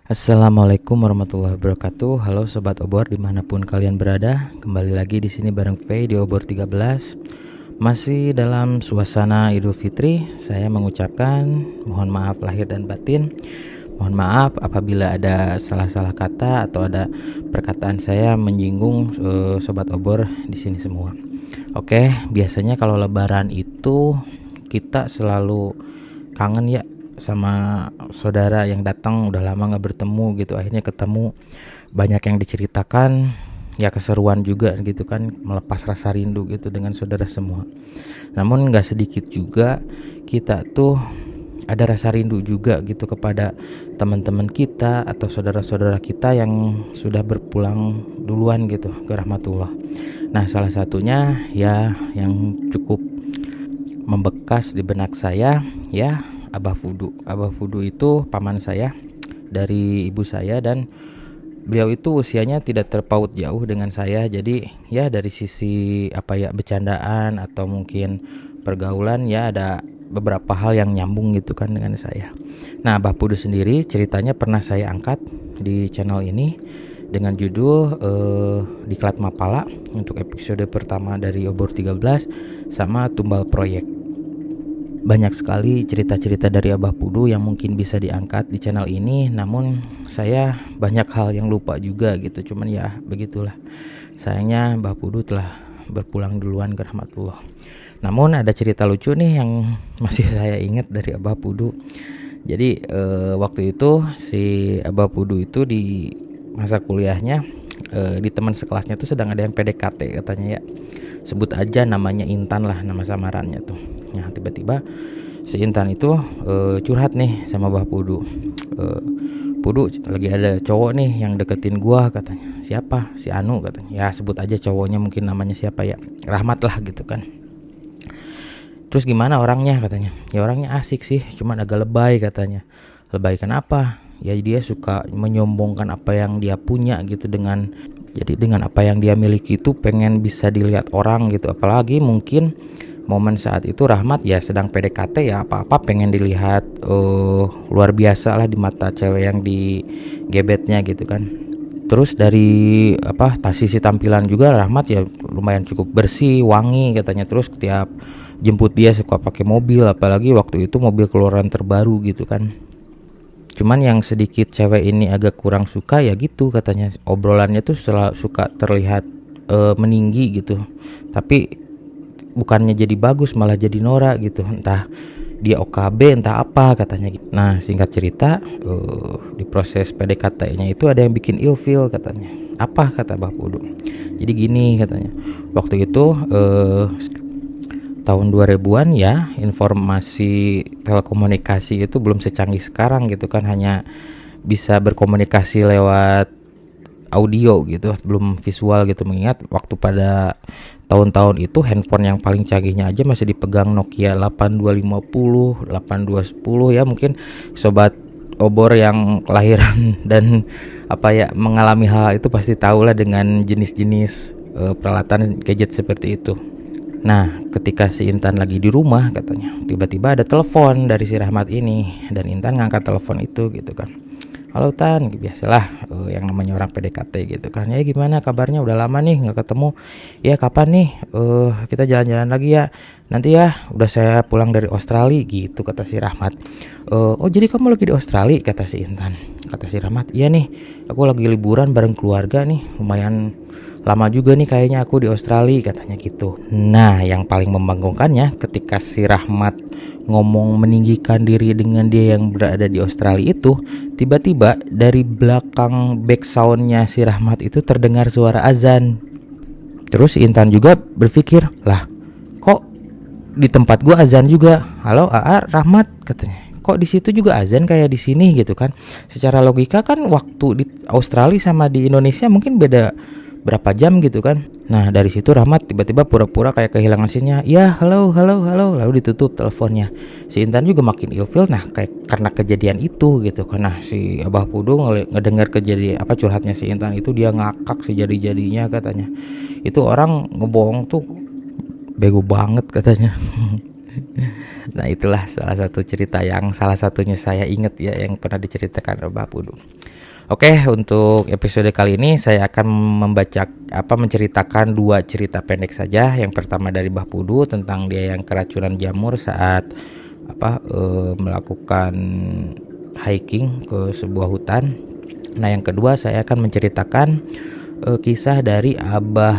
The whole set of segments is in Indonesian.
Assalamualaikum warahmatullahi wabarakatuh. Halo sobat obor dimanapun kalian berada. Kembali lagi di sini bareng Faye di obor 13. Masih dalam suasana Idul Fitri. Saya mengucapkan mohon maaf lahir dan batin. Mohon maaf apabila ada salah-salah kata atau ada perkataan saya menyinggung sobat obor di sini semua. Oke, biasanya kalau lebaran itu kita selalu kangen ya sama saudara yang datang, udah lama gak bertemu gitu. Akhirnya ketemu, banyak yang diceritakan, ya keseruan juga gitu kan, melepas rasa rindu gitu dengan saudara semua. Namun gak sedikit juga kita tuh ada rasa rindu juga gitu kepada teman-teman kita atau saudara-saudara kita yang sudah berpulang duluan gitu ke rahmatullah. Nah, salah satunya ya yang cukup membekas di benak saya ya Abah Fudu. Abah Fudu itu paman saya dari ibu saya, dan beliau itu usianya tidak terpaut jauh dengan saya. Jadi ya dari sisi bercandaan atau mungkin pergaulan ya ada beberapa hal yang nyambung gitu kan dengan saya. Nah, Abah Fudu sendiri ceritanya pernah saya angkat di channel ini dengan judul Diklat Mapala untuk episode pertama dari Obor 13 sama Tumbal Proyek. Banyak sekali cerita-cerita dari Abah Pudu yang mungkin bisa diangkat di channel ini, namun saya banyak hal yang lupa juga gitu. Cuman ya begitulah, sayangnya Abah Pudu telah berpulang duluan ke rahmatullah. Namun ada cerita lucu nih yang masih saya ingat dari Abah Pudu. Jadi waktu itu si Abah Pudu itu di masa kuliahnya di teman sekelasnya tuh sedang ada yang PDKT katanya ya. Sebut aja namanya Intan lah, nama samarannya tuh. Nah, tiba-tiba si Intan itu curhat nih sama Bah Pudu. Pudu, lagi ada cowok nih yang deketin gua katanya. Siapa? Si Anu katanya. Ya sebut aja cowoknya, mungkin namanya siapa ya. Rahmat lah gitu kan. Terus gimana orangnya katanya? Ya orangnya asik sih, cuman agak lebay katanya. Lebay kenapa? Ya dia suka menyombongkan apa yang dia punya gitu, dengan apa yang dia miliki itu pengen bisa dilihat orang gitu. Apalagi mungkin momen saat itu Rahmat ya sedang PDKT, ya apa-apa pengen dilihat luar biasa lah di mata cewek yang digebetnya gitu kan. Terus dari sisi tampilan juga Rahmat ya lumayan cukup bersih, wangi katanya. Terus setiap jemput dia suka pakai mobil, apalagi waktu itu mobil keluaran terbaru gitu kan. Cuman yang sedikit cewek ini agak kurang suka ya gitu katanya, obrolannya tuh suka terlihat meninggi gitu, tapi bukannya jadi bagus malah jadi norak gitu, entah dia OKB entah apa katanya. Nah, singkat cerita di proses PDKT-nya itu ada yang bikin ilfil katanya. Apa kata Bah Pudu? Jadi gini katanya, waktu itu tahun 2000-an ya, informasi telekomunikasi itu belum secanggih sekarang gitu kan, hanya bisa berkomunikasi lewat audio gitu, belum visual gitu. Mengingat waktu pada tahun-tahun itu handphone yang paling canggihnya aja masih dipegang Nokia 8250, 8210 ya. Mungkin sobat obor yang kelahiran dan mengalami hal itu pasti tahulah dengan jenis-jenis peralatan gadget seperti itu. Nah, ketika si Intan lagi di rumah katanya, tiba-tiba ada telepon dari si Rahmat ini, dan Intan ngangkat telepon itu gitu kan. Halo Tan, biasalah yang namanya orang PDKT gitu kan. Ya gimana kabarnya, udah lama nih nggak ketemu. Ya kapan nih kita jalan-jalan lagi ya. Nanti ya, udah saya pulang dari Australia gitu kata si Rahmat. Oh jadi kamu lagi di Australia kata si Intan. Kata si Rahmat, iya nih aku lagi liburan bareng keluarga nih, lumayan lama juga nih kayaknya aku di Australia katanya gitu. Nah, yang paling membanggakannya ketika si Rahmat ngomong meninggikan diri dengan dia yang berada di Australia itu, tiba-tiba dari belakang back soundnya si Rahmat itu terdengar suara azan. Terus si Intan juga berpikir, lah kok di tempat gua azan juga? Halo AA Rahmat katanya, kok di situ juga azan kayak di sini gitu kan? Secara logika kan waktu di Australia sama di Indonesia mungkin beda berapa jam gitu kan. Nah, dari situ Rahmat tiba-tiba pura-pura kayak kehilangan sinyal. Ya halo, lalu ditutup teleponnya. Si Intan juga makin ilfil, nah kayak karena kejadian itu gitu. Karena si Abah Pudu ngedengar kejadian curhatnya si Intan itu, dia ngakak sejadi-jadinya katanya. Itu orang ngebohong tuh bego banget katanya. Nah, itulah salah satu cerita yang salah satunya saya ingat ya, yang pernah diceritakan oleh Mbah Pudu. Oke, untuk episode kali ini saya akan menceritakan 2 cerita pendek saja. Yang pertama dari Mbah Pudu tentang dia yang keracunan jamur saat melakukan hiking ke sebuah hutan. Nah, yang kedua saya akan menceritakan kisah dari Abah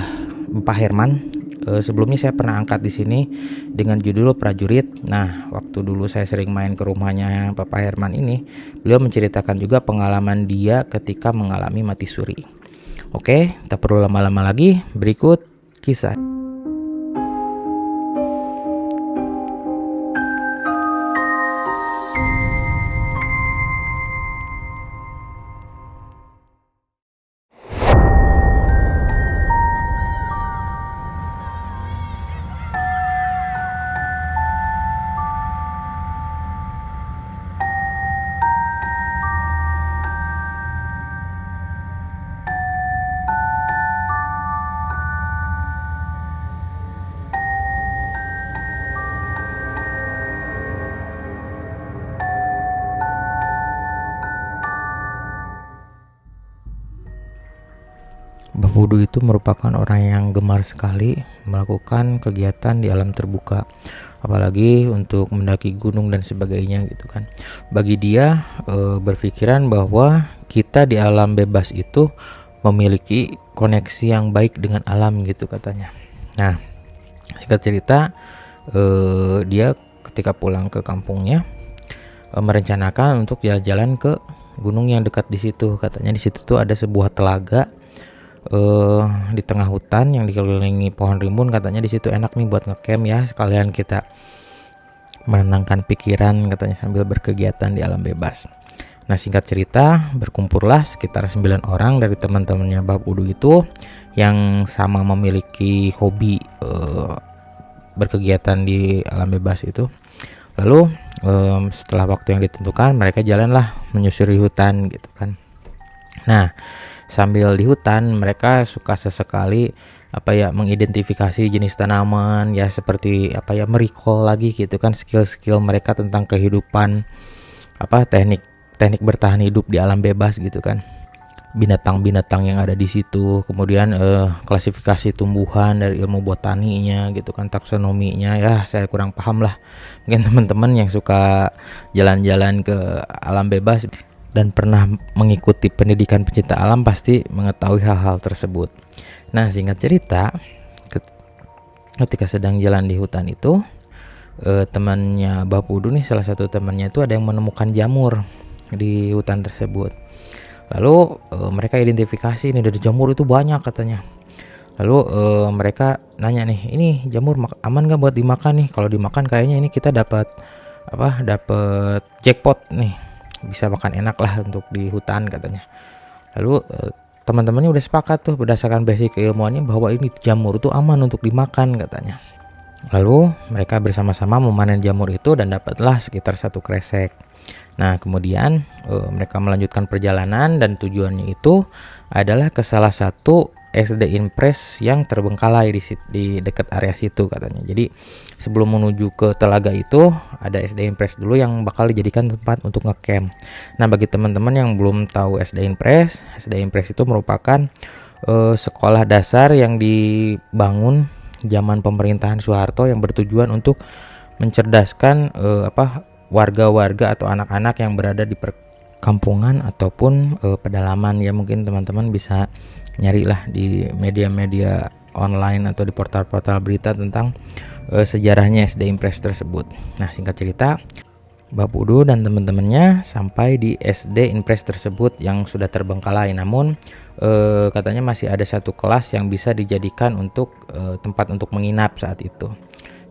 Pak Herman. Sebelumnya saya pernah angkat di sini dengan judul Prajurit. Nah, waktu dulu saya sering main ke rumahnya Bapak Herman ini, beliau menceritakan juga pengalaman dia ketika mengalami mati suri. Oke, tak perlu lama-lama lagi, berikut kisah. Mbah Pudu itu merupakan orang yang gemar sekali melakukan kegiatan di alam terbuka, apalagi untuk mendaki gunung dan sebagainya gitu kan. Bagi dia berpikiran bahwa kita di alam bebas itu memiliki koneksi yang baik dengan alam gitu katanya. Nah, singkat cerita dia ketika pulang ke kampungnya merencanakan untuk jalan-jalan ke gunung yang dekat di situ. Katanya di situ tuh ada sebuah telaga di tengah hutan yang dikelilingi pohon rimbun. Katanya di situ enak nih buat ngecamp ya, sekalian kita menenangkan pikiran katanya sambil berkegiatan di alam bebas. Nah, singkat cerita berkumpullah sekitar 9 orang dari teman-temannya Mbah Pudu itu yang sama memiliki hobi berkegiatan di alam bebas itu. Lalu setelah waktu yang ditentukan mereka jalanlah menyusuri hutan gitu kan. Nah, sambil di hutan mereka suka sesekali mengidentifikasi jenis tanaman ya, seperti merecall lagi gitu kan skill-skill mereka tentang kehidupan, teknik bertahan hidup di alam bebas gitu kan, binatang-binatang yang ada di situ, kemudian klasifikasi tumbuhan dari ilmu botaninya gitu kan, taksonominya ya saya kurang paham lah. Mungkin teman-teman yang suka jalan-jalan ke alam bebas dan pernah mengikuti pendidikan pencinta alam pasti mengetahui hal-hal tersebut. Nah, singkat cerita ketika sedang jalan di hutan itu temannya Mbah Pudu nih, salah satu temannya itu ada yang menemukan jamur di hutan tersebut. Lalu mereka identifikasi nih dari jamur itu banyak katanya. Lalu mereka nanya nih, ini jamur aman gak buat dimakan nih? Kalau dimakan kayaknya ini kita dapat jackpot nih, bisa makan enak lah untuk di hutan katanya. Lalu teman-temannya udah sepakat tuh berdasarkan basic keilmuannya bahwa ini jamur itu aman untuk dimakan katanya. Lalu mereka bersama-sama memanen jamur itu dan dapatlah sekitar 1 kresek. Nah, kemudian mereka melanjutkan perjalanan dan tujuannya itu adalah ke salah satu SD Impres yang terbengkalai di dekat area situ katanya. Jadi sebelum menuju ke telaga itu ada SD Impres dulu yang bakal dijadikan tempat untuk ngecamp. Nah, bagi teman-teman yang belum tahu SD Impres itu merupakan sekolah dasar yang dibangun zaman pemerintahan Soeharto yang bertujuan untuk mencerdaskan warga-warga atau anak-anak yang berada di perkampungan ataupun pedalaman ya. Mungkin teman-teman bisa nyarilah di media-media online atau di portal-portal berita tentang sejarahnya SD Impres tersebut. Nah, singkat cerita Mbah Pudu dan teman-temannya sampai di SD Impres tersebut yang sudah terbengkalai, namun katanya masih ada 1 kelas yang bisa dijadikan untuk tempat untuk menginap saat itu.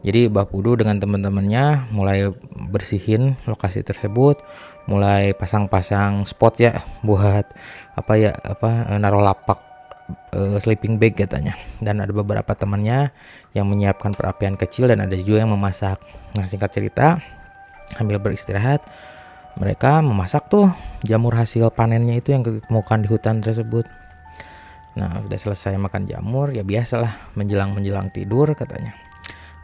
Jadi Mbah Pudu dengan teman-temannya mulai bersihin lokasi tersebut, mulai pasang-pasang spot ya buat naruh lapak sleeping bag katanya. Dan ada beberapa temannya yang menyiapkan perapian kecil dan ada juga yang memasak. Nah, singkat cerita sambil beristirahat mereka memasak tuh jamur hasil panennya itu yang ditemukan di hutan tersebut. Nah, udah selesai makan jamur ya biasalah menjelang tidur katanya.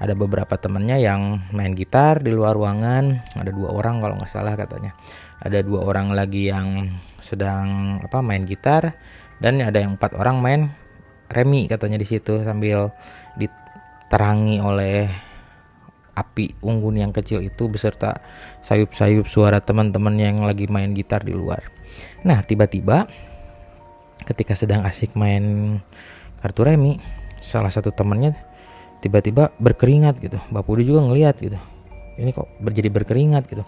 ada beberapa temennya yang main gitar di luar ruangan, ada 2 orang kalau nggak salah katanya. Ada 2 orang lagi yang sedang main gitar, dan ada yang 4 orang main remi katanya di situ sambil diterangi oleh api unggun yang kecil itu beserta sayup-sayup suara teman-teman yang lagi main gitar di luar. Nah, tiba-tiba ketika sedang asik main kartu remi, salah satu temannya tiba-tiba berkeringat gitu. Bapudu juga ngelihat gitu, ini kok jadi berkeringat gitu.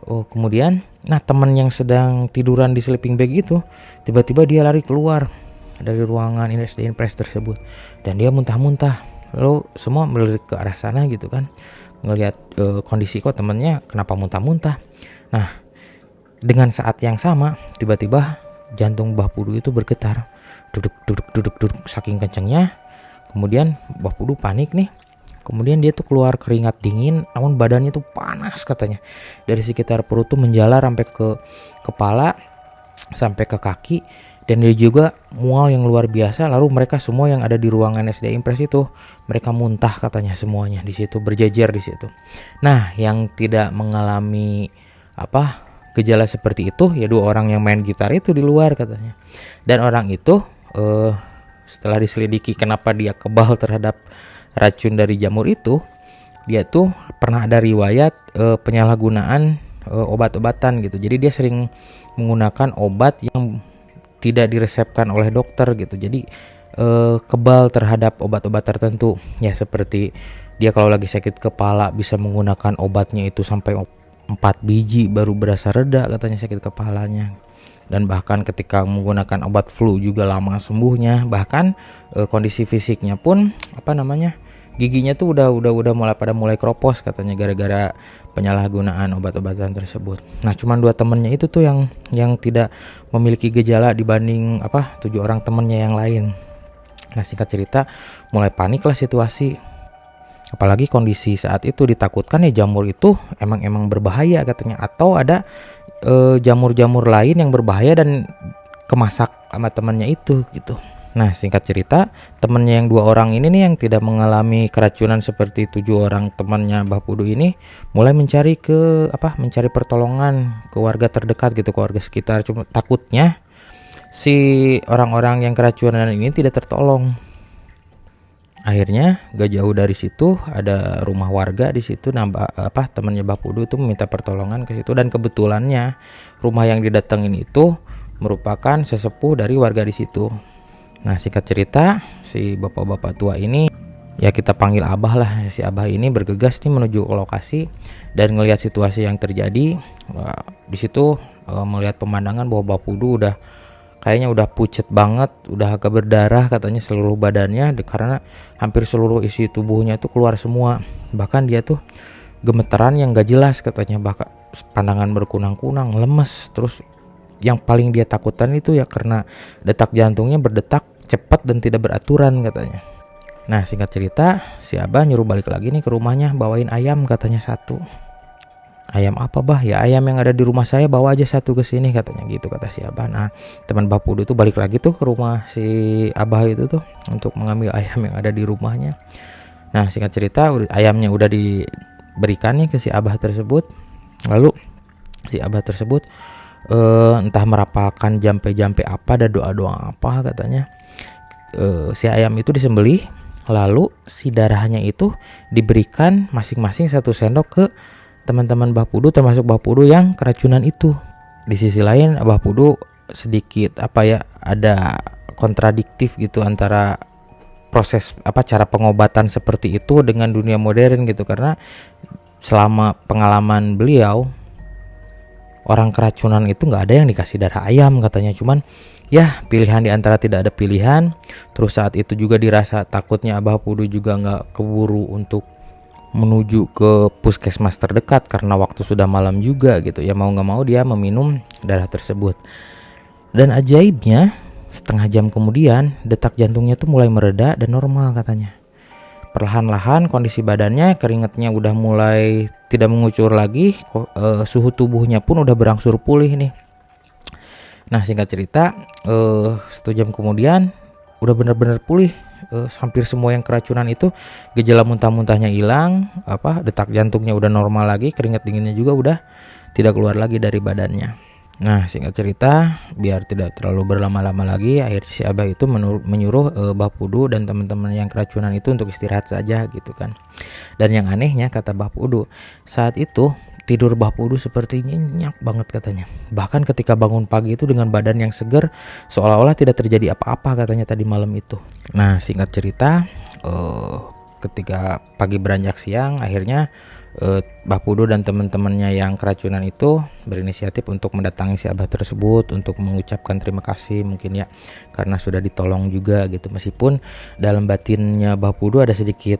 Oh, kemudian teman yang sedang tiduran di sleeping bag itu tiba-tiba dia lari keluar dari ruangan SD Impres tersebut, dan dia muntah-muntah. Lalu semua melirik ke arah sana gitu kan, ngelihat kondisi kok temennya kenapa muntah-muntah. Nah, dengan saat yang sama tiba-tiba jantung Bapudu itu bergetar, duduk saking kencengnya. Kemudian Bapudu panik nih. Kemudian dia tuh keluar keringat dingin, namun badannya tuh panas katanya. Dari sekitar perut tuh menjalar sampai ke kepala, sampai ke kaki, dan dia juga mual yang luar biasa. Lalu mereka semua yang ada di ruangan SD Impres itu, mereka muntah katanya semuanya di situ, berjejer di situ. Nah, yang tidak mengalami gejala seperti itu ya 2 orang yang main gitar itu di luar katanya. Dan orang itu setelah diselidiki kenapa dia kebal terhadap racun dari jamur itu, dia tuh pernah ada riwayat penyalahgunaan obat-obatan gitu. Jadi dia sering menggunakan obat yang tidak diresepkan oleh dokter gitu. Jadi kebal terhadap obat-obat tertentu. Ya seperti dia kalau lagi sakit kepala bisa menggunakan obatnya itu sampai 4 biji baru berasa reda katanya sakit kepalanya. Dan bahkan ketika menggunakan obat flu juga lama sembuhnya. Bahkan kondisi fisiknya pun giginya tuh udah mulai kropos katanya gara-gara penyalahgunaan obat-obatan tersebut. Nah, cuman 2 temennya itu tuh yang tidak memiliki gejala dibanding 7 orang temennya yang lain. Nah, singkat cerita mulai panik lah situasi. Apalagi kondisi saat itu ditakutkan ya jamur itu emang berbahaya katanya, atau ada jamur-jamur lain yang berbahaya dan kemasak sama temannya itu gitu. Nah, singkat cerita temannya yang 2 orang ini nih yang tidak mengalami keracunan seperti 7 orang temannya Bapudu ini mulai mencari pertolongan ke warga terdekat gitu, ke warga sekitar. Cuma takutnya si orang-orang yang keracunan ini tidak tertolong. Akhirnya gak jauh dari situ ada rumah warga di situ. Temannya Bapudu itu meminta pertolongan ke situ, dan kebetulannya rumah yang didatengin itu merupakan sesepuh dari warga di situ. Nah, singkat cerita si bapak-bapak tua ini, ya kita panggil abah lah, si abah ini bergegas nih menuju ke lokasi dan ngelihat situasi yang terjadi. Di situ melihat pemandangan bahwa Bapudu kayaknya udah pucet banget, udah agak berdarah katanya seluruh badannya, karena hampir seluruh isi tubuhnya tuh keluar semua. Bahkan dia tuh gemeteran yang gak jelas katanya, bahkan pandangan berkunang-kunang, lemes. Terus yang paling dia takutan itu ya karena detak jantungnya berdetak cepat dan tidak beraturan katanya. Nah, singkat cerita si abah nyuruh balik lagi nih ke rumahnya, bawain ayam katanya 1. Ayam apa bah? Ya ayam yang ada di rumah saya, bawa aja 1 ke sini katanya gitu, kata si abah. Nah, teman Bapudu tuh balik lagi tuh ke rumah si abah itu tuh untuk mengambil ayam yang ada di rumahnya. Nah, singkat cerita ayamnya udah diberikan nih ke si abah tersebut. Lalu si abah tersebut entah merapalkan jampe-jampe apa dan doa-doa apa katanya. Si ayam itu disembelih, lalu si darahnya itu diberikan masing-masing 1 sendok ke teman-teman Bapudu, termasuk Bapudu yang keracunan itu. Di sisi lain Bapudu sedikit ada kontradiktif gitu antara proses cara pengobatan seperti itu dengan dunia modern gitu, karena selama pengalaman beliau orang keracunan itu nggak ada yang dikasih darah ayam katanya. Cuman ya pilihan di antara tidak ada pilihan. Terus saat itu juga dirasa takutnya Bapudu juga nggak keburu untuk menuju ke puskesmas terdekat karena waktu sudah malam juga gitu ya, mau nggak mau dia meminum darah tersebut. Dan ajaibnya setengah jam kemudian detak jantungnya tuh mulai mereda dan normal katanya. Perlahan-lahan kondisi badannya, keringatnya udah mulai tidak mengucur lagi, suhu tubuhnya pun udah berangsur pulih nih. Nah, singkat cerita 1 jam kemudian udah benar-benar pulih hampir semua yang keracunan itu gejala muntah-muntahnya hilang, detak jantungnya udah normal lagi, keringat dinginnya juga udah tidak keluar lagi dari badannya. Nah, singkat cerita, biar tidak terlalu berlama-lama lagi, akhirnya si Abah itu menyuruh Bah Pudu dan teman-teman yang keracunan itu untuk istirahat saja gitu kan. Dan yang anehnya, kata Bah Pudu, saat itu tidur Bah Pudu seperti nyenyak banget katanya. Bahkan ketika bangun pagi itu dengan badan yang segar, seolah-olah tidak terjadi apa-apa katanya tadi malam itu. Nah, singkat cerita, ketika pagi beranjak siang, akhirnya Bah Pudu dan teman-temannya yang keracunan itu berinisiatif untuk mendatangi si Abah tersebut untuk mengucapkan terima kasih mungkin ya, karena sudah ditolong juga gitu. Meskipun dalam batinnya Bah Pudu ada sedikit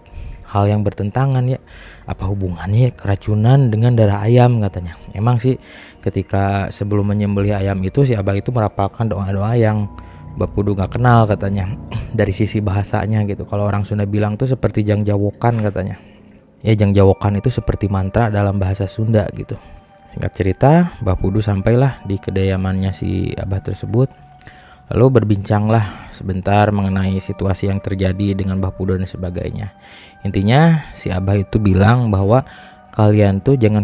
hal yang bertentangan ya, apa hubungannya keracunan dengan darah ayam katanya. Emang sih ketika sebelum menyembelih ayam itu si Abah itu merapalkan doa-doa yang Bah Pudu gak kenal katanya dari sisi bahasanya gitu. Kalau orang Sunda bilang tuh seperti jangjawokan katanya. Ya, jangjawokan itu seperti mantra dalam bahasa Sunda gitu. Singkat cerita, Bah Pudu sampailah di kediamannya si Abah tersebut. Lalu berbincanglah sebentar mengenai situasi yang terjadi dengan Bah Pudu dan sebagainya. Intinya si Abah itu bilang bahwa kalian tuh jangan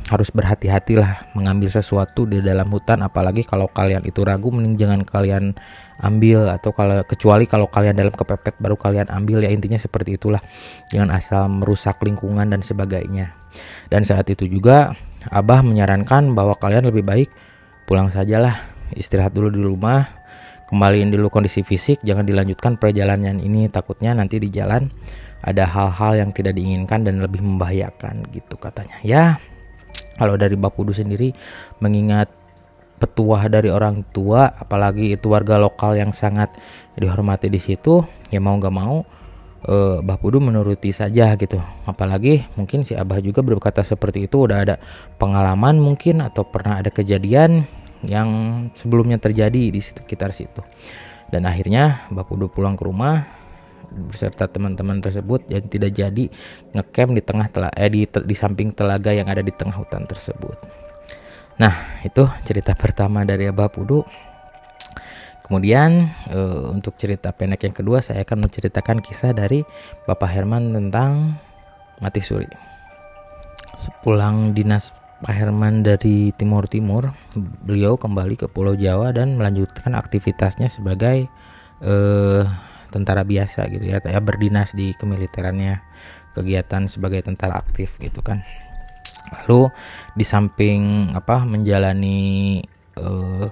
harus berhati-hatilah mengambil sesuatu di dalam hutan, apalagi kalau kalian itu ragu, mending jangan kalian ambil, atau kecuali kalau kalian dalam kepepet baru kalian ambil ya. Intinya seperti itulah, jangan asal merusak lingkungan dan sebagainya. Dan saat itu juga Abah menyarankan bahwa kalian lebih baik pulang sajalah, istirahat dulu di rumah, kembaliin dulu kondisi fisik, jangan dilanjutkan perjalanan ini, takutnya nanti di jalan ada hal-hal yang tidak diinginkan dan lebih membahayakan gitu katanya. Ya, kalau dari Bah Pudu sendiri mengingat petuah dari orang tua, apalagi itu warga lokal yang sangat dihormati di situ, ya mau gak mau Bah Pudu menuruti saja gitu. Apalagi mungkin si Abah juga berkata seperti itu udah ada pengalaman mungkin, atau pernah ada kejadian yang sebelumnya terjadi di sekitar situ. Dan akhirnya Bah Pudu pulang ke rumah beserta teman-teman tersebut dan tidak jadi ngecamp di tengah di samping telaga yang ada di tengah hutan tersebut. Nah, itu cerita pertama dari Bah Pudu. Kemudian untuk cerita pendek yang kedua, saya akan menceritakan kisah dari Bapak Herman tentang mati suri. Sepulang dinas Pak Herman dari Timur, beliau kembali ke Pulau Jawa dan melanjutkan aktivitasnya sebagai tentara biasa gitu ya, berdinas di kemiliterannya, kegiatan sebagai tentara aktif gitu kan. Lalu di samping menjalani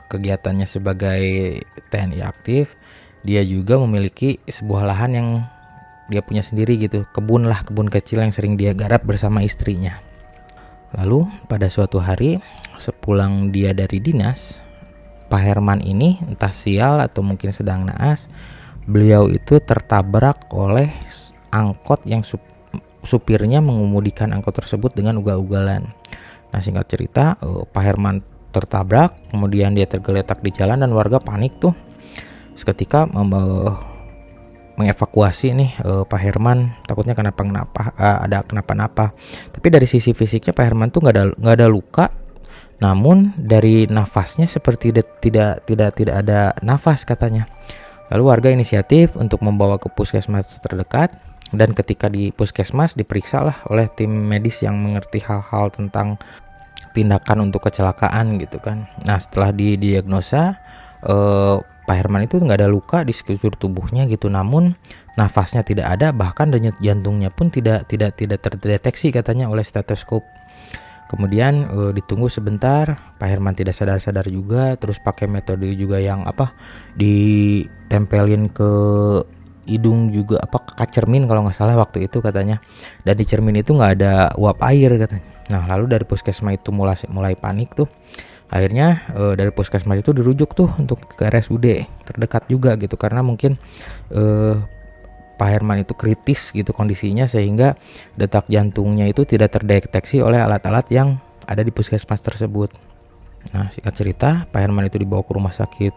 kegiatannya sebagai TNI aktif, dia juga memiliki sebuah lahan yang dia punya sendiri gitu, kebun kecil yang sering dia garap bersama istrinya. Lalu pada suatu hari sepulang dia dari dinas, Pak Herman ini entah sial atau mungkin sedang naas, beliau itu tertabrak oleh angkot yang supirnya mengemudikan angkot tersebut dengan ugal-ugalan. Nah, singkat cerita, Pak Herman tertabrak, kemudian dia tergeletak di jalan dan warga panik tuh. Seketika mengevakuasi nih Pak Herman, takutnya ada kenapa-napa. Tapi dari sisi fisiknya Pak Herman tuh nggak ada luka, namun dari nafasnya seperti tidak ada nafas katanya. Lalu warga inisiatif untuk membawa ke puskesmas terdekat, dan ketika di puskesmas diperiksalah oleh tim medis yang mengerti hal-hal tentang tindakan untuk kecelakaan gitu kan. Nah, setelah didiagnosa Pak Herman itu nggak ada luka di sekujur tubuhnya gitu, namun nafasnya tidak ada, bahkan denyut jantungnya pun tidak terdeteksi katanya oleh stetoskop. Kemudian ditunggu sebentar, Pak Herman tidak sadar-sadar juga, terus pakai metode juga yang ditempelin ke hidung juga, kaca cermin kalau nggak salah waktu itu katanya, dan di cermin itu nggak ada uap air katanya. Nah, lalu dari puskesmas itu mulai panik tuh. Akhirnya dari puskesmas itu dirujuk tuh untuk ke RSUD terdekat juga gitu, karena mungkin Pak Herman itu kritis gitu kondisinya, sehingga detak jantungnya itu tidak terdeteksi oleh alat-alat yang ada di puskesmas tersebut. Nah, singkat cerita, Pak Herman itu dibawa ke rumah sakit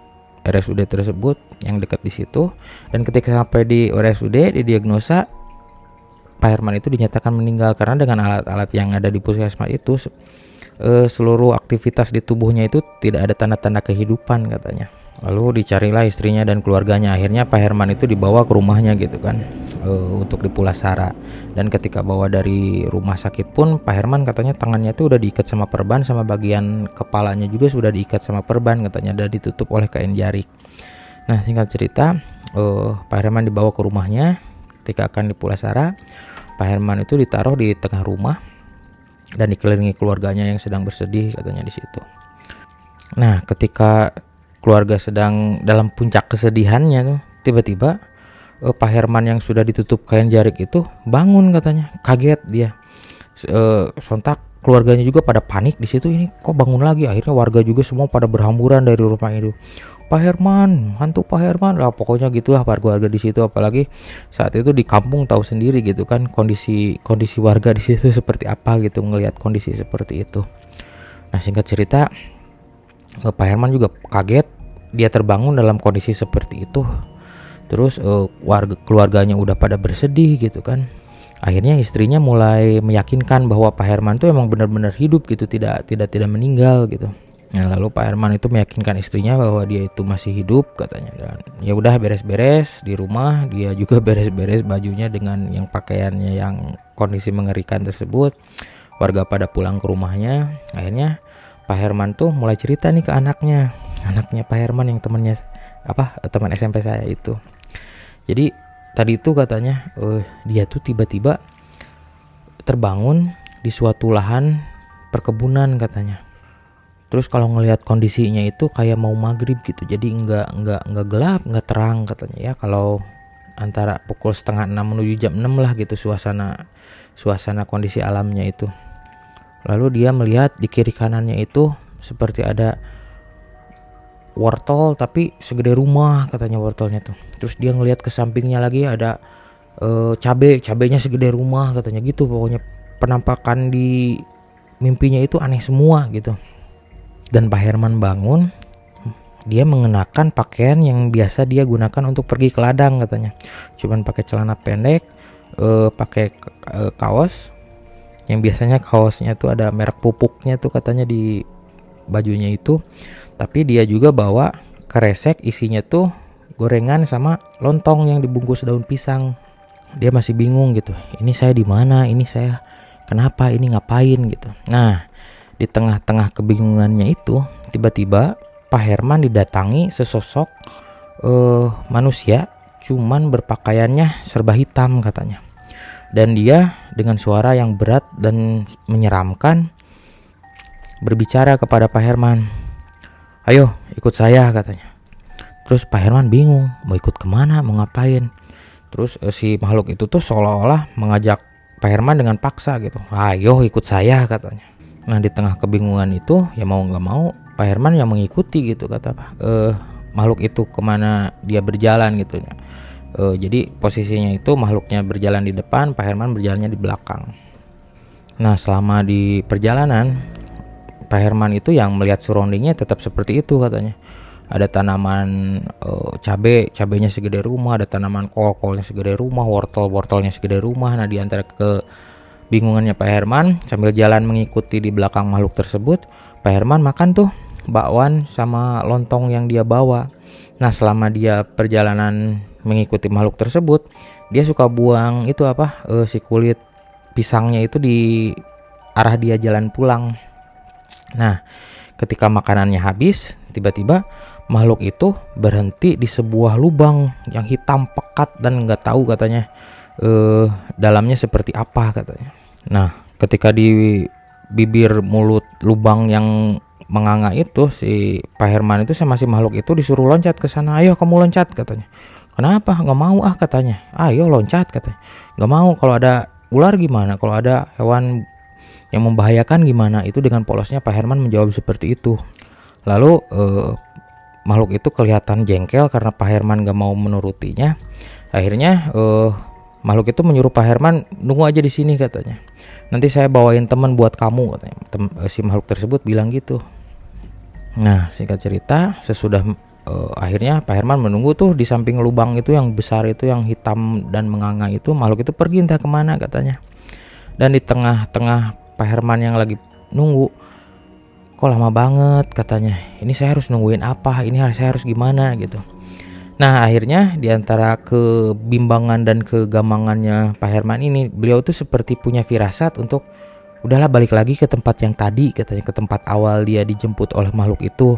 RSUD tersebut yang dekat di situ, dan ketika sampai di RSUD didiagnosa Pak Herman itu dinyatakan meninggal karena dengan alat-alat yang ada di puskesmas itu seluruh aktivitas di tubuhnya itu tidak ada tanda-tanda kehidupan katanya. Lalu dicarilah istrinya dan keluarganya. Akhirnya Pak Herman itu dibawa ke rumahnya gitu kan, untuk dipulasara. Dan ketika bawa dari rumah sakit pun Pak Herman katanya tangannya itu udah diikat sama perban, sama bagian kepalanya juga sudah diikat sama perban katanya, dan ditutup oleh kain jarik. Nah, singkat cerita, Pak Herman dibawa ke rumahnya. Ketika akan dipulasara, Pak Herman itu ditaruh di tengah rumah dan dikelilingi keluarganya yang sedang bersedih katanya di situ. Nah, ketika keluarga sedang dalam puncak kesedihannya tuh, tiba-tiba Pak Herman yang sudah ditutup kain jarik itu bangun katanya, kaget dia. Sontak keluarganya juga pada panik di situ, ini kok bangun lagi. Akhirnya warga juga semua pada berhamburan dari rumah itu. Pak Herman, hantu Pak Herman lah, pokoknya gitulah warga di situ. Apalagi saat itu di kampung tahu sendiri gitu kan kondisi warga di situ seperti apa gitu, ngelihat kondisi seperti itu. Nah, singkat cerita, Pak Herman juga kaget. Dia terbangun dalam kondisi seperti itu. Terus keluarganya udah pada bersedih gitu kan. Akhirnya istrinya mulai meyakinkan bahwa Pak Herman itu emang benar-benar hidup gitu, tidak meninggal gitu. Nah, lalu Pak Herman itu meyakinkan istrinya bahwa dia itu masih hidup katanya. Dan ya udah beres-beres di rumah, dia juga beres-beres bajunya dengan yang pakaiannya yang kondisi mengerikan tersebut. Warga pada pulang ke rumahnya. Akhirnya Pak Herman tuh mulai cerita nih ke anaknya Pak Herman yang teman SMP saya itu. Jadi tadi itu katanya dia tuh tiba-tiba terbangun di suatu lahan perkebunan katanya. Terus kalau ngelihat kondisinya itu kayak mau maghrib gitu, jadi nggak gelap, nggak terang katanya ya. Kalau antara pukul 5:30 menuju jam 6 lah gitu suasana kondisi alamnya itu. Lalu dia melihat di kiri kanannya itu seperti ada wortel tapi segede rumah katanya wortelnya tuh. Terus dia ngelihat ke sampingnya lagi ada cabenya segede rumah katanya gitu. Pokoknya penampakan di mimpinya itu aneh semua gitu. Dan Pak Herman bangun, dia mengenakan pakaian yang biasa dia gunakan untuk pergi ke ladang katanya. Cuman pakai celana pendek, pakai kaos yang biasanya kaosnya tuh ada merek pupuknya tuh katanya di bajunya itu. Tapi dia juga bawa kresek isinya tuh gorengan sama lontong yang dibungkus daun pisang. Dia masih bingung gitu. Ini saya di mana? Ini saya kenapa? Ini ngapain gitu. Nah, di tengah-tengah kebingungannya itu, tiba-tiba Pak Herman didatangi sesosok manusia, cuman berpakaiannya serba hitam katanya. Dan dia dengan suara yang berat dan menyeramkan berbicara kepada Pak Herman. Ayo ikut saya katanya. Terus Pak Herman bingung mau ikut kemana, mau ngapain. Terus si makhluk itu tuh seolah-olah mengajak Pak Herman dengan paksa gitu. Ayo ikut saya katanya. Nah, di tengah kebingungan itu ya mau gak mau Pak Herman yang mengikuti gitu kata makhluk itu kemana dia berjalan gitu ya. Jadi posisinya itu makhluknya berjalan di depan, Pak Herman berjalannya di belakang. Nah, selama di perjalanan Pak Herman itu yang melihat surroundingnya tetap seperti itu katanya. Ada tanaman cabenya segede rumah, ada tanaman kol-kolnya segede rumah, wortelnya segede rumah. Nah, di antara kebingungannya Pak Herman sambil jalan mengikuti di belakang makhluk tersebut, Pak Herman makan tuh bakwan sama lontong yang dia bawa. Nah, selama dia perjalanan mengikuti makhluk tersebut, dia suka buang itu si kulit pisangnya itu di arah dia jalan pulang. Nah, ketika makanannya habis, tiba-tiba makhluk itu berhenti di sebuah lubang yang hitam pekat dan nggak tahu katanya dalamnya seperti apa katanya. Nah, ketika di bibir mulut lubang yang menganga itu, si Pak Herman itu sama si makhluk itu disuruh loncat ke sana. Ayo kamu loncat katanya. Kenapa? Nggak mau katanya. Ayo loncat katanya. Nggak mau. Kalau ada ular gimana? Kalau ada hewan yang membahayakan gimana? Itu dengan polosnya Pak Herman menjawab seperti itu. Lalu makhluk itu kelihatan jengkel karena Pak Herman gak mau menurutinya. Akhirnya makhluk itu menyuruh Pak Herman nunggu aja di sini katanya. Nanti saya bawain teman buat kamu katanya. Si makhluk tersebut bilang gitu. Nah, singkat cerita, sesudah akhirnya Pak Herman menunggu tuh di samping lubang itu yang besar itu yang hitam dan menganga itu. Makhluk itu pergi entah kemana katanya. Dan di tengah-tengah Pak Herman yang lagi nunggu, kok lama banget katanya, ini saya harus nungguin apa, saya harus gimana gitu. Nah akhirnya diantara kebimbangan dan kegamangannya Pak Herman ini, beliau tuh seperti punya firasat untuk udahlah balik lagi ke tempat yang tadi katanya, ke tempat awal dia dijemput oleh makhluk itu.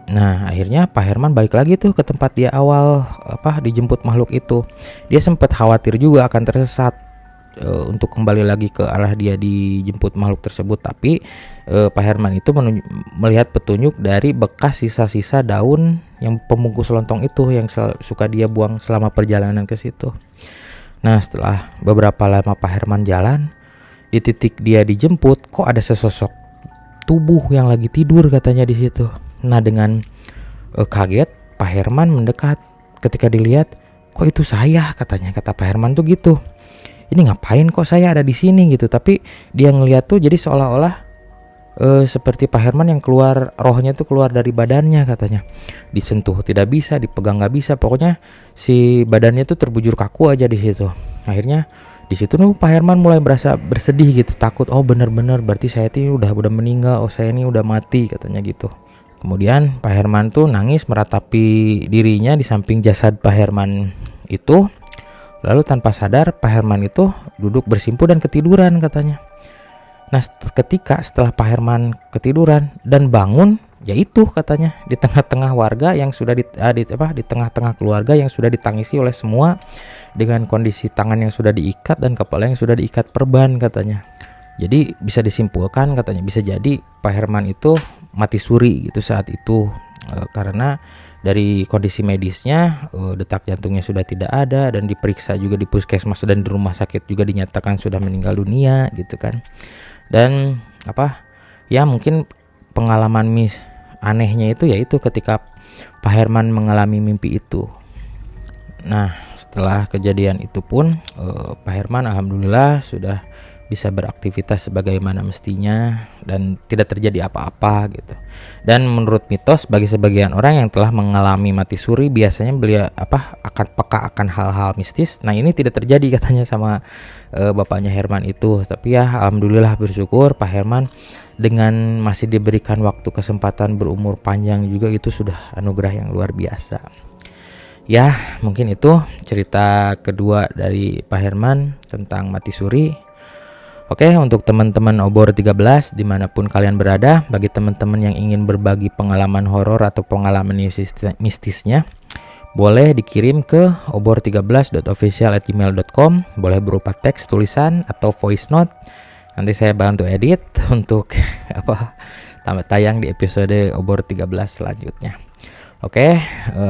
Nah akhirnya Pak Herman balik lagi tuh ke tempat dia awal dijemput makhluk itu. Dia sempat khawatir juga akan tersesat untuk kembali lagi ke arah dia dijemput makhluk tersebut, tapi Pak Herman itu melihat petunjuk dari bekas sisa-sisa daun yang pembungkus lontong itu yang suka dia buang selama perjalanan ke situ. Nah setelah beberapa lama Pak Herman jalan, di titik dia dijemput kok ada sesosok tubuh yang lagi tidur katanya di situ. Nah dengan kaget Pak Herman mendekat. Ketika dilihat, kok itu saya katanya, kata Pak Herman tuh gitu. Ini ngapain kok saya ada di sini gitu. Tapi dia ngeliat tuh jadi seolah-olah seperti Pak Herman yang keluar, rohnya tuh keluar dari badannya katanya. Disentuh tidak bisa, dipegang nggak bisa, pokoknya si badannya tuh terbujur kaku aja di situ. Akhirnya di situ tuh Pak Herman mulai berasa bersedih gitu, takut. Oh benar-benar berarti saya ini udah meninggal, oh saya ini udah mati katanya gitu. Kemudian Pak Herman tuh nangis meratapi dirinya di samping jasad Pak Herman itu. Lalu tanpa sadar Pak Herman itu duduk bersimpuh dan ketiduran katanya. Nah ketika setelah Pak Herman ketiduran dan bangun, yaitu katanya di tengah-tengah warga yang sudah di tengah-tengah keluarga yang sudah ditangisi oleh semua dengan kondisi tangan yang sudah diikat dan kepala yang sudah diikat perban katanya. Jadi bisa disimpulkan katanya, bisa jadi Pak Herman itu mati suri gitu saat itu, karena dari kondisi medisnya detak jantungnya sudah tidak ada, dan diperiksa juga di puskesmas dan di rumah sakit juga dinyatakan sudah meninggal dunia gitu kan. Dan ya mungkin pengalaman anehnya itu yaitu ketika Pak Herman mengalami mimpi itu. Nah setelah kejadian itu pun Pak Herman alhamdulillah sudah bisa beraktivitas sebagaimana mestinya dan tidak terjadi apa-apa gitu. Dan menurut mitos, bagi sebagian orang yang telah mengalami mati suri biasanya beliau akan peka akan hal-hal mistis. Nah ini tidak terjadi katanya sama bapaknya Herman itu. Tapi ya alhamdulillah bersyukur Pak Herman dengan masih diberikan waktu kesempatan berumur panjang juga, itu sudah anugerah yang luar biasa. Ya mungkin itu cerita kedua dari Pak Herman tentang mati suri. Oke, untuk teman-teman Obor 13 dimanapun kalian berada, bagi teman-teman yang ingin berbagi pengalaman horor atau pengalaman mistisnya, boleh dikirim ke obor13.official@gmail.com, boleh berupa teks, tulisan, atau voice note. Nanti saya bantu edit untuk tayang di episode Obor 13 selanjutnya. Oke,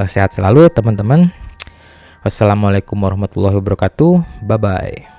sehat selalu teman-teman. Wassalamualaikum warahmatullahi wabarakatuh. Bye bye.